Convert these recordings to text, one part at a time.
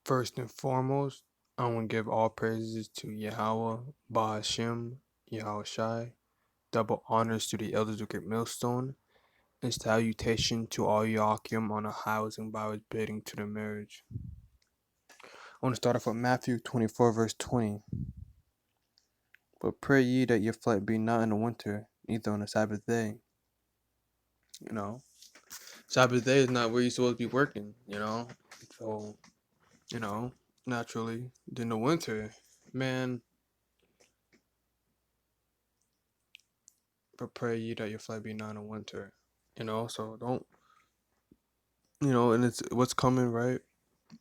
First and foremost, I want to give all praises to Yahweh, Bahashim, Yahweh Shai, double honors to the elders of Great Millstone, and salutation to all Yakim on a housing by his bidding to the marriage. I want to start off with Matthew 24, verse 20. But pray ye that your flight be not in the winter, neither on the Sabbath day. Sabbath day is not where you're supposed to be working, So, you know, naturally, in the winter, man, but pray ye that your flight be not in winter. So don't, and it's what's coming, right?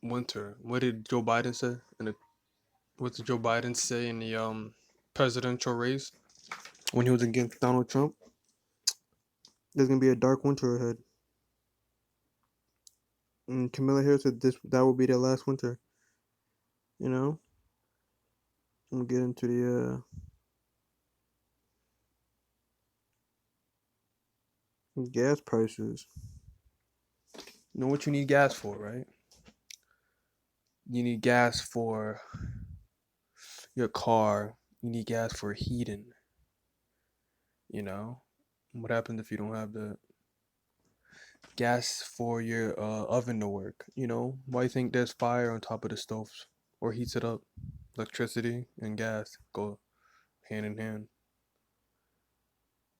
Winter. What did Joe Biden say? What did Joe Biden say in the presidential race when he was against Donald Trump? There's gonna be a dark winter ahead. And Kamala Harris said that will be their last winter. We'll get into the gas prices. You know what you need gas for, right? You need gas for your car. You need gas for heating. What happens if you don't have the gas for your oven to work? Why you think there's fire on top of the stoves or heats it up? Electricity and gas go hand in hand.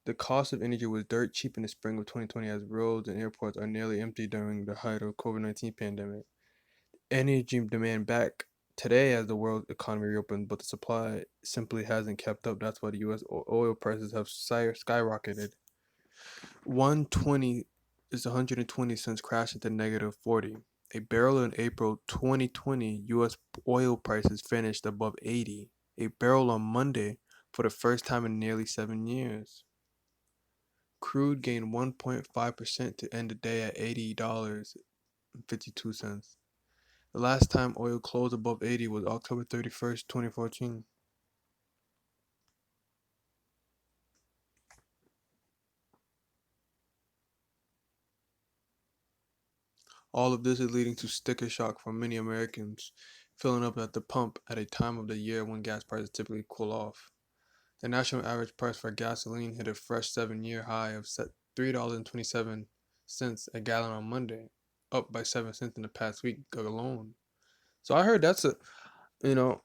The cost of energy was dirt cheap in the spring of 2020 as roads and airports are nearly empty during the height of COVID-19 pandemic. Energy demand back today as the world economy reopened, but the supply simply hasn't kept up. That's why the U.S. oil prices have skyrocketed. 120 is 120 cents crashing to negative 40. A barrel in April 2020, U.S. oil prices finished above 80. A barrel on Monday for the first time in nearly 7 years. Crude gained 1.5% to end the day at $80.52. The last time oil closed above 80 was October 31st, 2014. All of this is leading to sticker shock for many Americans filling up at the pump at a time of the year when gas prices typically cool off. The national average price for gasoline hit a fresh 7-year high of $3.27 a gallon on Monday, up by 7 cents in the past week alone. So I heard you know,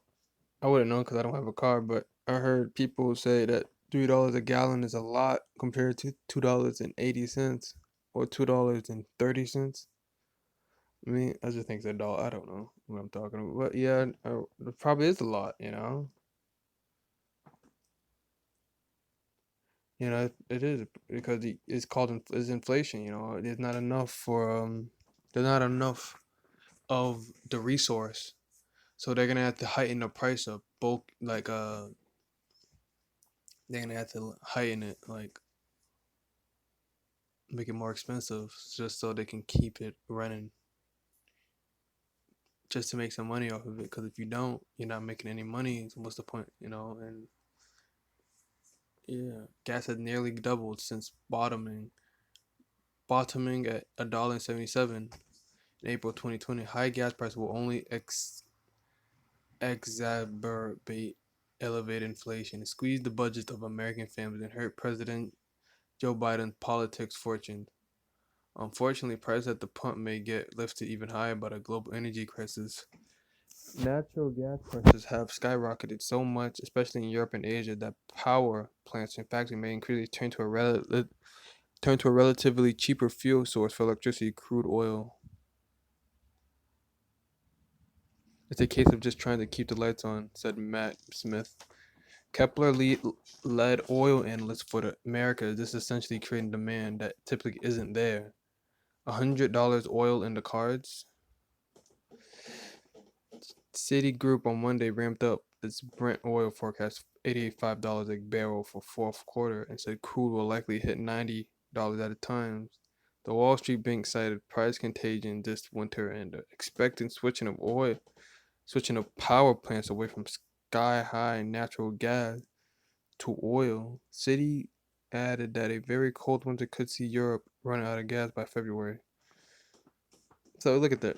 I wouldn't know because I don't have a car, but I heard people say that $3 a gallon is a lot compared to $2.80 or $2.30. I mean, I just think it's a dollar. I don't know what I'm talking about, but yeah, it probably is a lot. It is because it's called it's inflation. There's not enough there's not enough of the resource, so they're gonna have to heighten the price of bulk they're gonna have to heighten it, like make it more expensive just so they can keep it running, just to make some money off of it. Because if you don't, you're not making any money. So what's the point? And yeah, gas has nearly doubled since bottoming at $1.77 in April 2020. High gas prices will only exacerbate elevated inflation and squeeze the budget of American families and hurt President Joe Biden's politics fortune. Unfortunately, prices at the pump may get lifted even higher by the global energy crisis. Natural gas prices have skyrocketed so much, especially in Europe and Asia, that power plants and factories may increasingly turn to a relatively cheaper fuel source for electricity, crude oil. It's a case of just trying to keep the lights on, said Matt Smith. Kepler led oil analysts for the Americas. This essentially creating demand that typically isn't there. $100 oil in the cards. Citigroup on Monday ramped up its Brent oil forecast $85 a barrel for fourth quarter and said crude will likely hit $90 at a time. The Wall Street Bank cited price contagion this winter and expecting switching of power plants away from sky-high natural gas to oil. Citi added that a very cold winter could see Europe run out of gas by February. So look at that.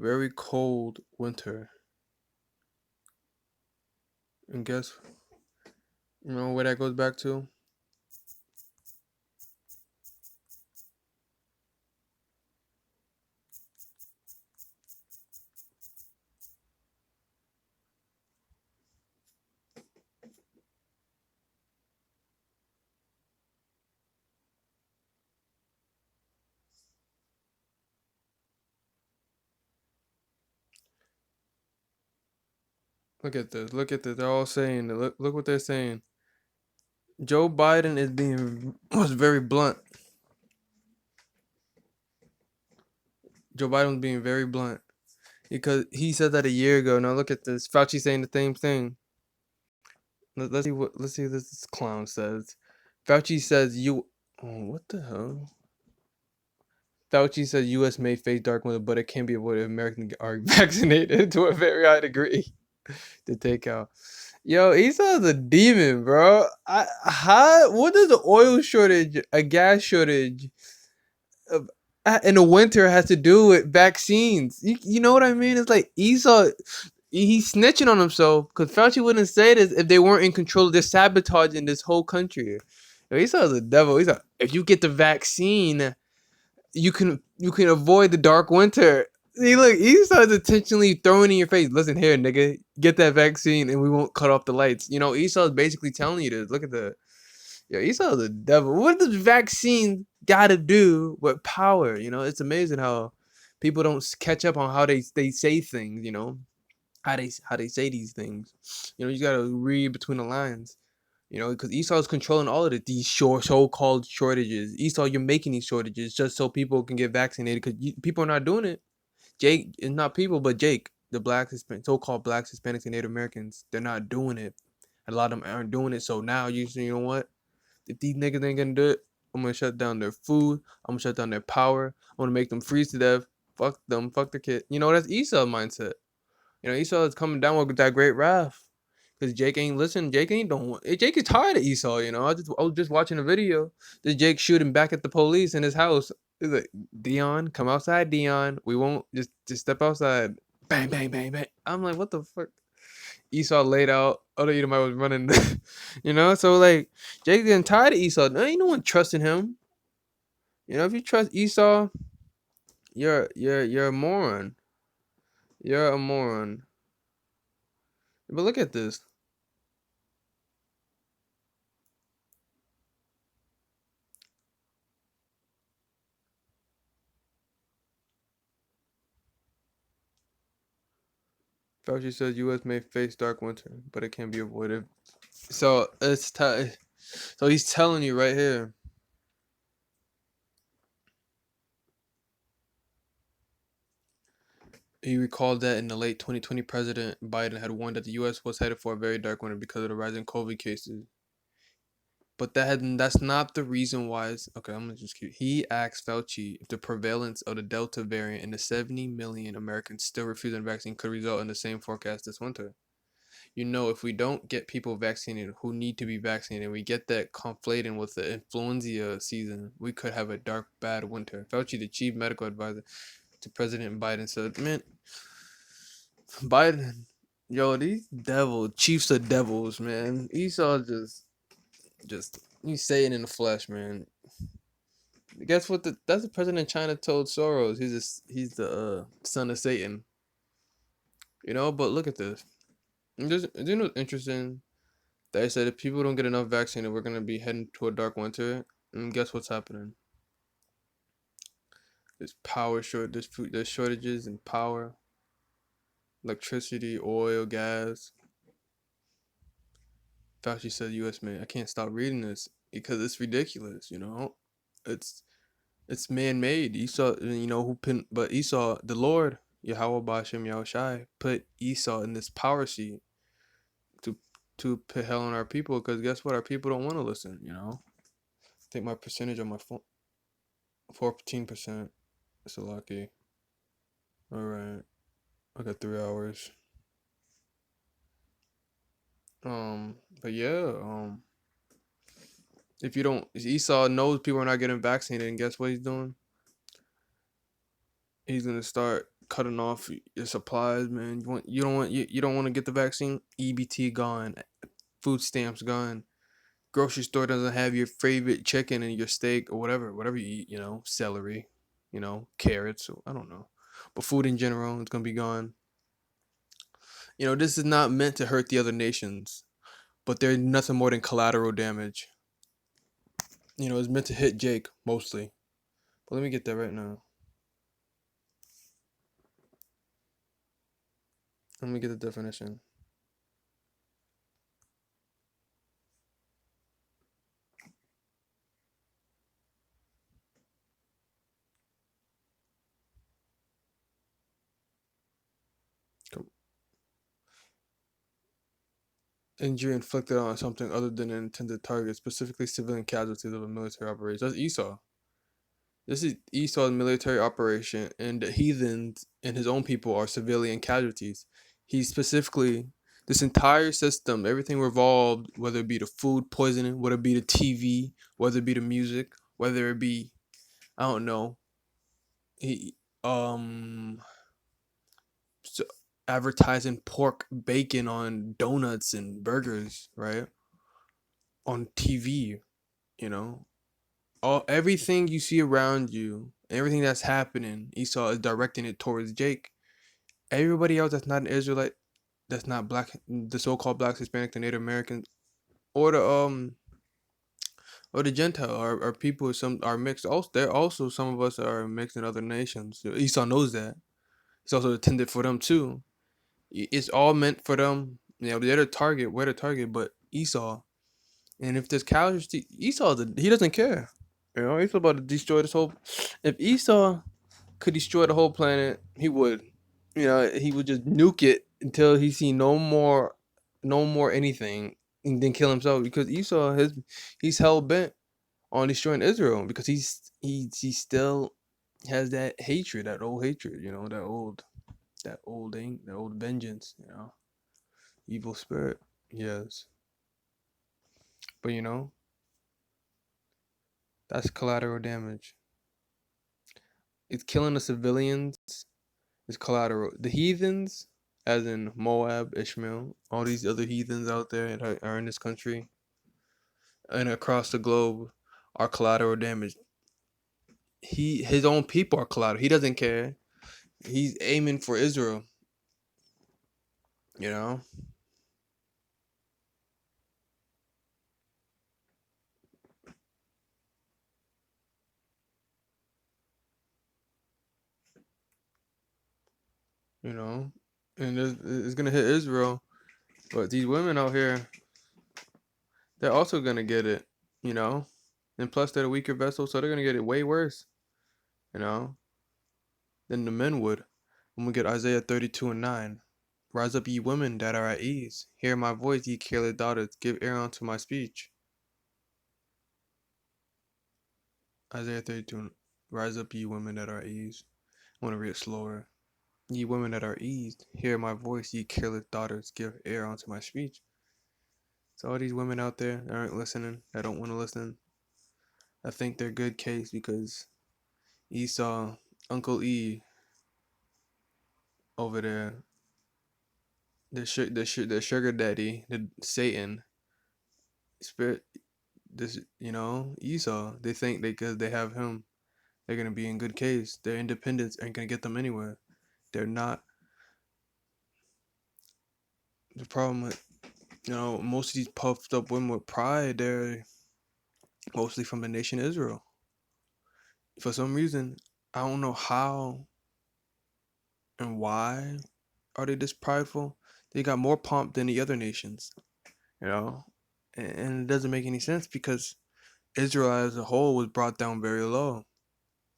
Very cold winter. And guess, you know where that goes back to? Look at this. Look at this. They're all saying it. Look what they're saying. Joe Biden is being was very blunt. Joe Biden was being very blunt because he said that a year ago. Now look at this. Fauci saying the same thing. Let's see what this clown says. Fauci says you. Oh, what the hell? Fauci says U.S. may face dark winter, but it can be avoided if Americans are vaccinated to a very high degree. To take out. Yo, Esau's a demon, bro. What does the oil shortage, a gas shortage, in the winter has to do with vaccines? You know what I mean? It's like Esau, he's snitching on himself because Fauci wouldn't say this if they weren't in control. They're sabotaging this whole country. Yo, Esau's a devil. He's like, if you get the vaccine, you can avoid the dark winter. See, look, Esau's intentionally throwing in your face. Listen here, nigga, get that vaccine and we won't cut off the lights. You know, Esau's basically telling you this. Look at the Esau's the devil. What does vaccine got to do with power? You know, it's amazing how people don't catch up on how they say things. You know, how they say these things. You know, you gotta read between the lines. You know, because Esau's controlling all of these so-called shortages. Esau, you're making these shortages just so people can get vaccinated because people are not doing it. Jake, it's not people, but Jake, the so-called blacks, Hispanics, and Native Americans, they're not doing it. A lot of them aren't doing it. So now you know what? If these niggas ain't gonna do it, I'm gonna shut down their food. I'm gonna shut down their power. I'm gonna make them freeze to death. Fuck them. Fuck the kid. You know, that's Esau mindset. You know, Esau is coming down with that great wrath. Cause Jake ain't listen. Jake ain't don't. Jake is tired of Esau. You know, I was just watching a video. This Jake shooting back at the police in his house. He's like, Dion, come outside, Dion. We won't just step outside. Bang, bang, bang, bang. I'm like, what the fuck? Esau laid out. Other Edomite was running. You know, so like Jake getting tired of Esau. There ain't no one trusting him. You know, if you trust Esau, you're a moron. You're a moron. But look at this. Fauci says U.S. may face dark winter, but it can be avoided. So so he's telling you right here. He recalled that in the late 2020, President Biden had warned that the U.S. was headed for a very dark winter because of the rising COVID cases. But that's not the reason why. Okay, I'm gonna just keep. He asked Fauci if the prevalence of the Delta variant and the 70 million Americans still refusing the vaccine could result in the same forecast this winter. You know, if we don't get people vaccinated who need to be vaccinated, we get that conflating with the influenza season, we could have a dark, bad winter. Fauci, the chief medical advisor to President Biden, said, man, Biden, yo, these chiefs of devils, man. Esau just, he's saying in the flesh, man. Guess what? That's the president of China told Soros. He's the son of Satan. You know, but look at this. You know what's interesting? They said if people don't get enough vaccine, we're gonna be heading to a dark winter. And guess what's happening? There's shortages in power, electricity, oil, gas. Fauci said, "U.S. man, I can't stop reading this because it's ridiculous. You know, it's man-made. Esau, you know but Esau, the Lord, Yahweh Bashem Yahushai, put Esau in this power seat to put hell on our people. Because guess what? Our people don't want to listen. You know." I think my percentage on my phone, 14%. It's a lucky. All right, I got 3 hours. But yeah, if you don't, Esau knows people are not getting vaccinated, and guess what he's doing? He's gonna start cutting off your supplies, man. You don't want to get the vaccine. EBT gone, food stamps gone. Grocery store doesn't have your favorite chicken and your steak or whatever you eat. Celery, carrots. I don't know, but food in general, it's gonna be gone. This is not meant to hurt the other nations, but they're nothing more than collateral damage. It's meant to hit Jake mostly. But let me get that right now. Let me get the definition. Injury inflicted on something other than an intended target, specifically civilian casualties of a military operation. That's Esau. This is Esau's military operation, and the heathens and his own people are civilian casualties. He specifically, this entire system, everything revolved, whether it be the food poisoning, whether it be the TV, whether it be the music, whether it be, I don't know, he, so advertising pork bacon on donuts and burgers, right? On TV, you know, everything you see around you, everything that's happening, Esau is directing it towards Jake. Everybody else that's not an Israelite, that's not black, the so-called blacks, Hispanic, the Native Americans, or the Gentile, are people. Some are mixed. Also, there also some of us are mixed in other nations. Esau knows that. He's also intended for them too. It's all meant for them. They're the target. We're the target, but Esau. And if there's casualty, Esau, he doesn't care. He's about to destroy this whole. If Esau could destroy the whole planet, he would. He would just nuke it until he see no more anything, and then kill himself. Because Esau he's hell bent on destroying Israel because he still has that hatred, that old hatred. That old vengeance. Evil spirit. Yes, but that's collateral damage. It's killing the civilians is collateral. The heathens, as in Moab, Ishmael, all these other heathens out there that are in this country and across the globe, are collateral damage. His own people are collateral. He doesn't care. He's aiming for Israel. You know. You know, and it's gonna hit Israel, but these women out here, they're also gonna get it. You know, and plus they're a weaker vessel, so they're gonna get it way worse. You know, than the men would. When we get Isaiah 32:9. Rise up, ye women that are at ease. Hear my voice, ye careless daughters. Give ear unto my speech. Isaiah 32. Rise up, ye women that are at ease. I want to read it slower. Ye women that are eased, hear my voice, ye careless daughters. Give ear unto my speech. So all these women out there that aren't listening, that don't want to listen, I think they're good case because Esau, Uncle E, over there, the sugar daddy, the Satan spirit, Esau. They think because they have him, they're gonna be in good case. Their independence ain't gonna get them anywhere. They're not. The problem with most of these puffed up women with pride, they're mostly from the nation Israel. For some reason, I don't know how and why are they this prideful. They got more pomp than the other nations, you know, and it doesn't make any sense because Israel as a whole was brought down very low.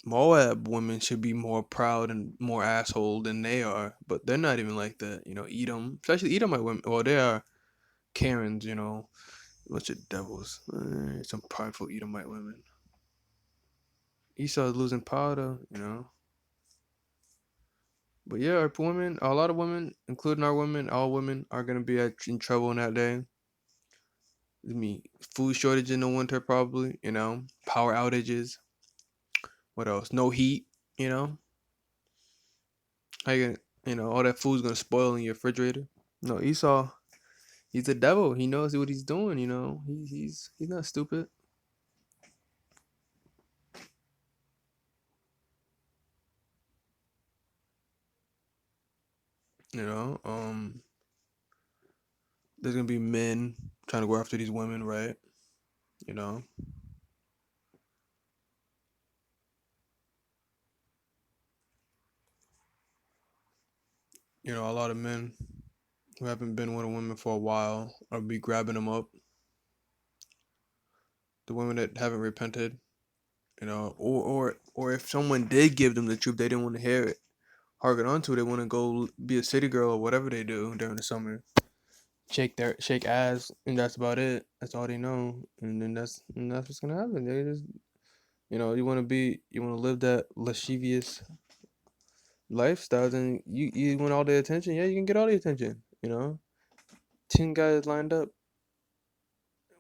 Moab women should be more proud and more asshole than they are, but they're not even like that. Edom, especially Edomite women. Well, they are Karens, bunch of devils. Some prideful Edomite women. Esau is losing power, though. But yeah, our women, a lot of women, including our women, all women are gonna be in trouble in that day. I mean, food shortage in the winter, probably. Power outages. What else? No heat. You know. How you gonna, all that food's gonna spoil in your refrigerator? No, Esau, he's the devil. He knows what he's doing. He's not stupid. You know, there's gonna be men trying to go after these women, right? You know, a lot of men who haven't been with a woman for a while are be grabbing them up. The women that haven't repented, or if someone did give them the truth, they didn't want to hear it, harken on to it. They want to go be a city girl or whatever they do during the summer, shake ass, and that's about it. That's all they know, and then that's what's gonna happen. They just, you want to live that lascivious lifestyle, then you want all the attention. Yeah, you can get all the attention. 10 guys lined up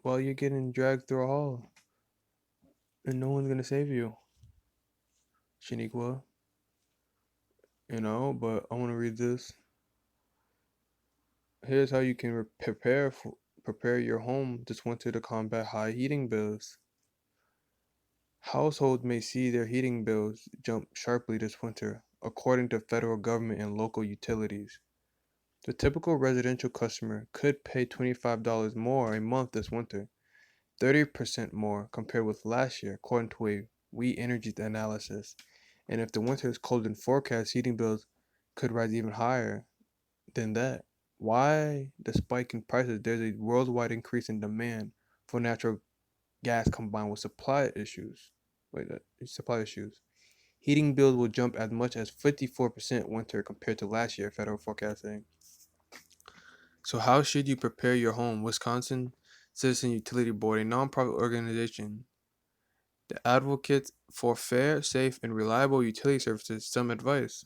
while you're getting dragged through a hall, and no one's gonna save you, Shaniqua. But I want to read this. Here's how you can prepare your home this winter to combat high heating bills. Households may see their heating bills jump sharply this winter, according to federal government and local utilities. The typical residential customer could pay $25 more a month this winter, 30% more compared with last year, according to a We Energy analysis. And if the winter is cold than forecast, heating bills could rise even higher than that. Why the spike in prices? There's a worldwide increase in demand for natural gas combined with supply issues. Supply issues. Heating bills will jump as much as 54% winter compared to last year, federal forecasting. So how should you prepare your home? Wisconsin Citizen Utility Board, a nonprofit organization that advocates for fair, safe, and reliable utility services, some advice.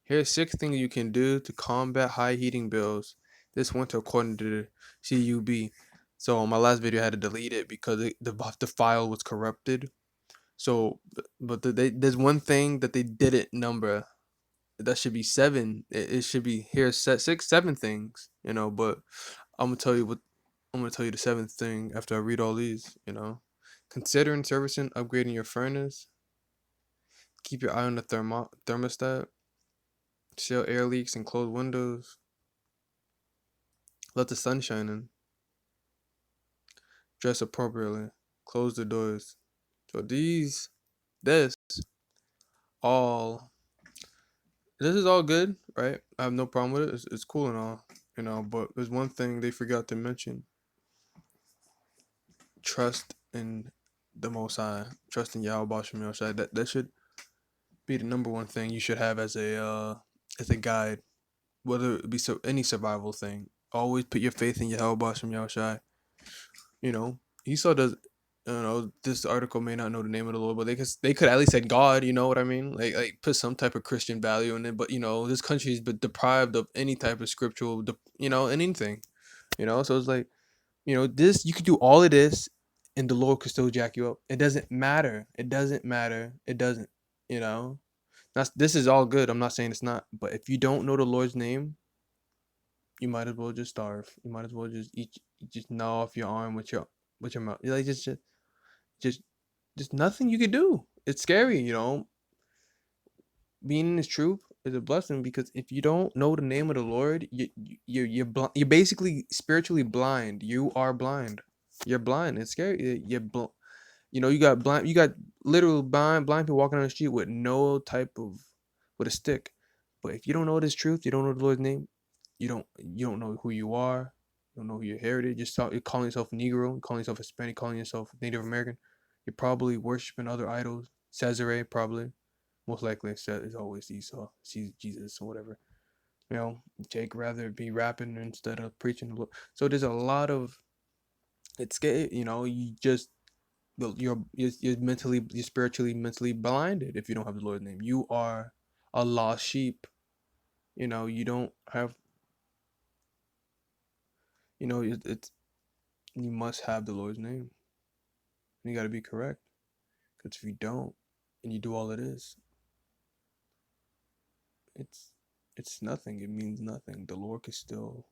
Here's 6 things you can do to combat high heating bills this winter, according to the CUB. So on my last video, I had to delete it because the file was corrupted. So, but there's one thing that they didn't number. That should be 7. It should be here set 6, 7 things. But I'm gonna tell you what I'm gonna tell you the 7th thing after I read all these. Considering servicing, upgrading your furnace. Keep your eye on the thermostat. Seal air leaks and close windows. Let the sun shine in. Dress appropriately. Close the doors. So this, all, this is all good, right? I have no problem with it. It's cool and all, but there's one thing they forgot to mention. Trust in the Most High. Trust in Yahweh Bashem Yahushai. That should be the number one thing you should have as a guide, whether it be any survival thing. Always put your faith in Yahweh Bashem Yahushai. Esau does. This article may not know the name of the Lord, but they could at least say God. You know what I mean? Like put some type of Christian value in it. But this country's been deprived of any type of scriptural, anything. So it's like, this you could do all of this, and the Lord could still jack you up. It doesn't matter. It doesn't matter. It doesn't. You know. This is all good. I'm not saying it's not. But if you don't know the Lord's name, you might as well just starve. You might as well just eat, just gnaw off your arm with your mouth. Like just just nothing you could do. It's scary, Being in this truth is a blessing, because if you don't know the name of the Lord, you're basically spiritually blind. You are blind. You're blind. It's scary. You got literal blind people walking on the street with no type of with a stick. But if you don't know this truth, you don't know the Lord's name, you don't know who you are, you don't know who your heritage. You're calling yourself Negro, you're calling yourself Hispanic, calling yourself Native American. You're probably worshiping other idols. Cesare, probably. Most likely it's always Esau, sees Jesus or whatever. Jake rather be rapping instead of preaching the Lord. So there's a lot of, it's scary, you just you're spiritually mentally blinded if you don't have the Lord's name. You are a lost sheep. You don't have, it's you must have the Lord's name. And you got to be correct, because if you don't and you do all it is, it's it's nothing. It means nothing. The Lord could still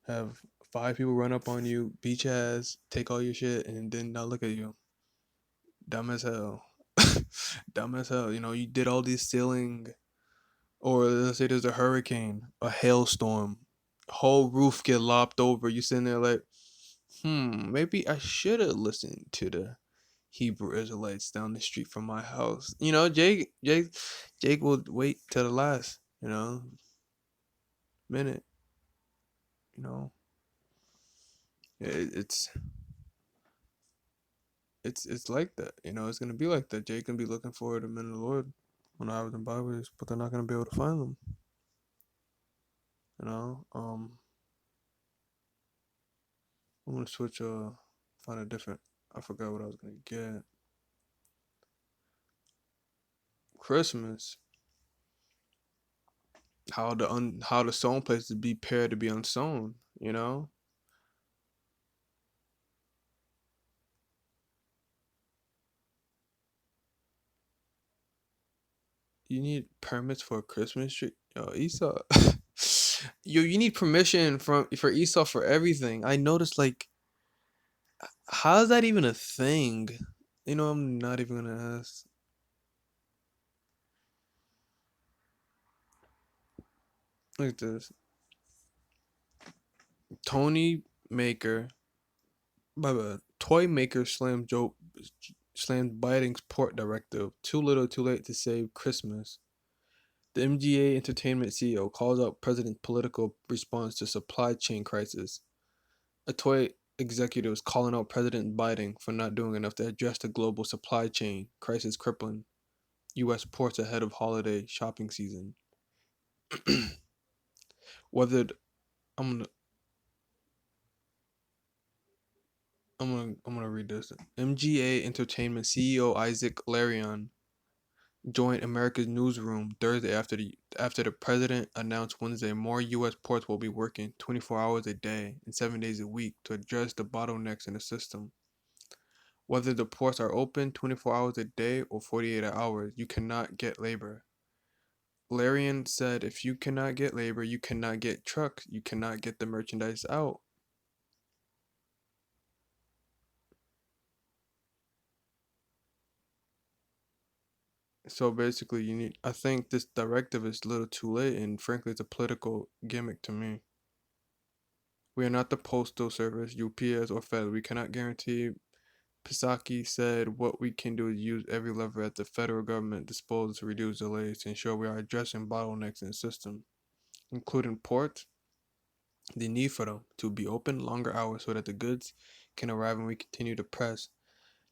have five people run up on you, beat your ass, take all your shit, and then not look at you. Dumb as hell. Dumb as hell. You know, you did all this stealing, or let's say there's a hurricane, a hailstorm, whole roof get lopped over. You sitting there like, maybe I should have listened to the Hebrew Israelites down the street from my house. You know, Jake will wait till the last, minute. You know, it's it's like that. You know, it's gonna be like that. Jake gonna be looking for the men of the Lord when I was in Bibles, but they're not gonna be able to find them. You know, I'm gonna switch. Find a different. I forgot what I was gonna get. Christmas. How the sewn places be paired to be unsewn. You know, you need permits for a Christmas tree. Yo, Esau. You need permission for Esau for everything. I noticed like, how is that even a thing? You know, I'm not even gonna ask. Look at this. Tony Maker, toy maker slammed Biden's port directive. Too little, too late to save Christmas. The MGA Entertainment CEO calls out President's political response to supply chain crisis. A toy executive is calling out President Biden for not doing enough to address the global supply chain crisis crippling U.S. ports ahead of holiday shopping season. Whether I'm gonna I'm gonna read this. MGA Entertainment CEO Isaac Larion joined America's newsroom Thursday after the president announced Wednesday more U.S. ports will be working 24 hours a day and 7 days a week to address the bottlenecks in the system. Whether the ports are open 24 hours a day or 48 hours, you cannot get labor. Larian said if you cannot get labor, you cannot get trucks, you cannot get the merchandise out. So basically, I think this directive is a little too late, and frankly, it's a political gimmick to me. We are not the postal service, UPS, or Fed. We cannot guarantee. Psaki said what we can do is use every lever at the federal government disposal to reduce delays to ensure we are addressing bottlenecks in the system, including ports, the need for them to be open longer hours so that the goods can arrive and we continue to press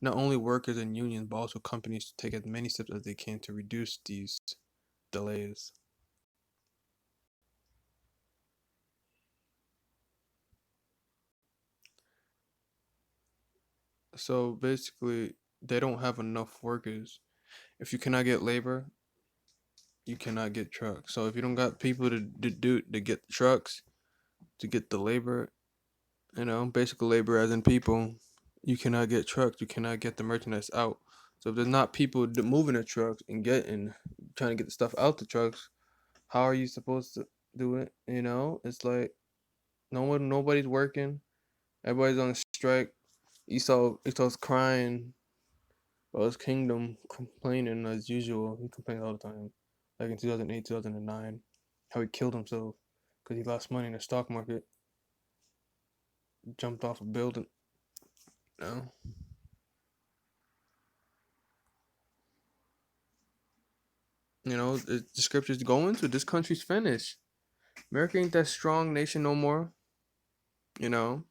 not only workers and unions but also companies to take as many steps as they can to reduce these delays. So basically, they don't have enough workers. If you cannot get labor, you cannot get trucks. So if you don't got people to get trucks, to get the labor, basic labor as in people, you cannot get trucks. You cannot get the merchandise out. So if there's not people moving the trucks and trying to get the stuff out the trucks, how are you supposed to do it? It's like nobody's working. Everybody's on a strike. Esau's crying about his kingdom, complaining as usual. He complains all the time, like in 2008, 2009, how he killed himself because he lost money in the stock market, jumped off a building. You know, the scriptures go into this country's finished. America ain't that strong nation no more. You know,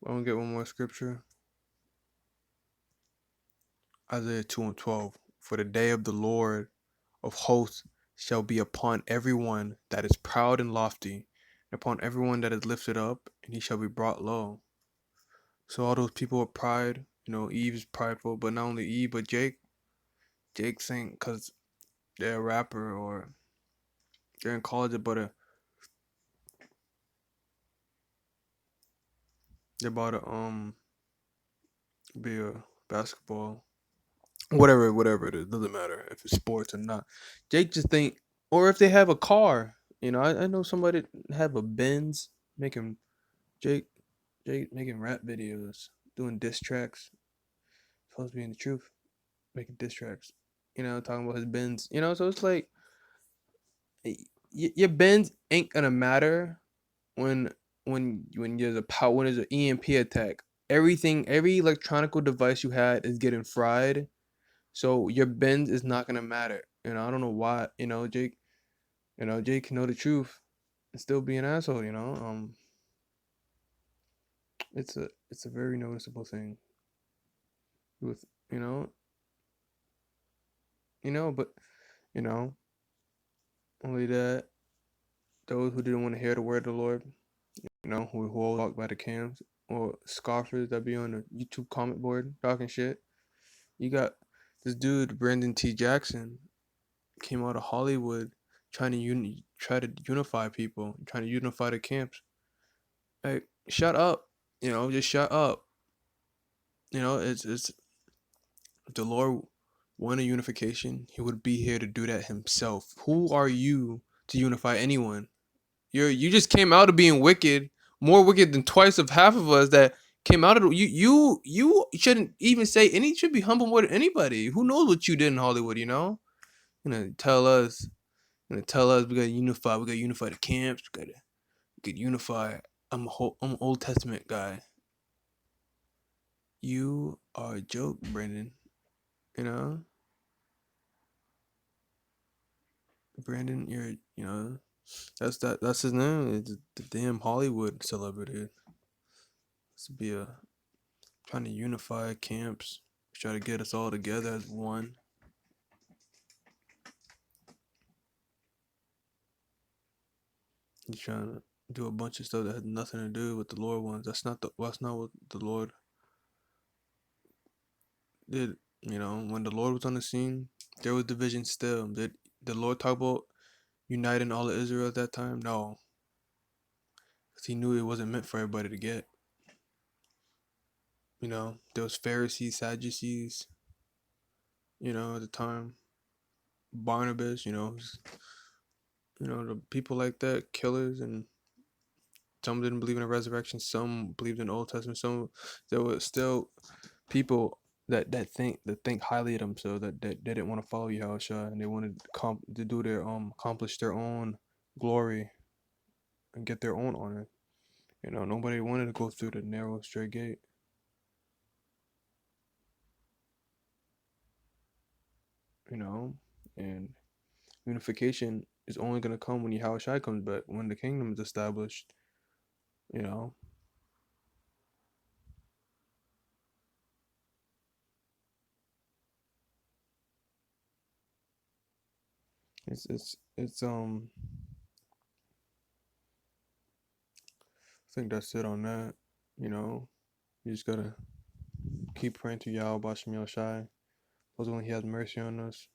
I'm gonna get one more scripture. Isaiah 2:12. For the day of the Lord of hosts shall be upon everyone that is proud and lofty, and upon everyone that is lifted up, and he shall be brought low. So all those people with pride, Eve's prideful, but not only Eve, but Jake think because they're a rapper or they're in college, but they're about to be a basketball, whatever it is, doesn't matter if it's sports or not. Jake just think, or if they have a car, I know somebody have a Benz making Jake Jake making rap videos, doing diss tracks, supposed to be in the truth, making diss tracks, talking about his Benz, so it's like your Benz ain't gonna matter when when there's a power when there's an EMP attack. Every electronical device you had is getting fried. So your Benz is not gonna matter. I don't know why, Jake, Jake can know the truth and still be an asshole. It's a very noticeable thing with you know, but you know, only that those who didn't want to hear the word of the Lord, who all walk by the cams or scoffers that be on the YouTube comment board talking shit. You got this dude, Brandon T. Jackson, came out of Hollywood trying to try to unify people, trying to unify the camps. Like, shut up, just shut up. It's the Lord wanted unification. He would be here to do that himself. Who are you to unify anyone? You just came out of being wicked, more wicked than twice of half of us that came out of you shouldn't even say any should be humble more than anybody. Who knows what you did in Hollywood, tell us we gotta unify, the camps, we gotta unify. I'm an Old Testament guy. You are a joke, Brandon. You know? Brandon, that's his name. It's the damn Hollywood celebrity. This would be trying to unify camps, try to get us all together as one. He's trying to do a bunch of stuff that has nothing to do with the Lord ones. That's not what the Lord did. When the Lord was on the scene, there was division still. Did the Lord talk about uniting all of Israel at that time? No, because he knew it wasn't meant for everybody to get. There was Pharisees, Sadducees, at the time. Barnabas, the people like that, killers, and some didn't believe in a resurrection. Some believed in the Old Testament. Some there were still people that think highly of themselves that they didn't want to follow Yahushua and they wanted to do their accomplish their own glory and get their own honor. Nobody wanted to go through the narrow straight gate. And unification is only gonna come when Yahushua comes back, when the kingdom is established. You know, it's. I think that's it on that. You just gotta keep praying to Yahweh Bashem Yahushai. Hopefully he has mercy on us.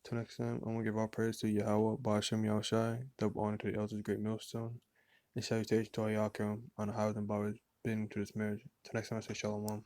Till next time, I'm gonna give our praise to Yahweh Bashem Yahushai, double honor to the elders, great millstone, and salutation to all Yakim on the highways and byways, bidding to this marriage. Till next time, I say Shalom.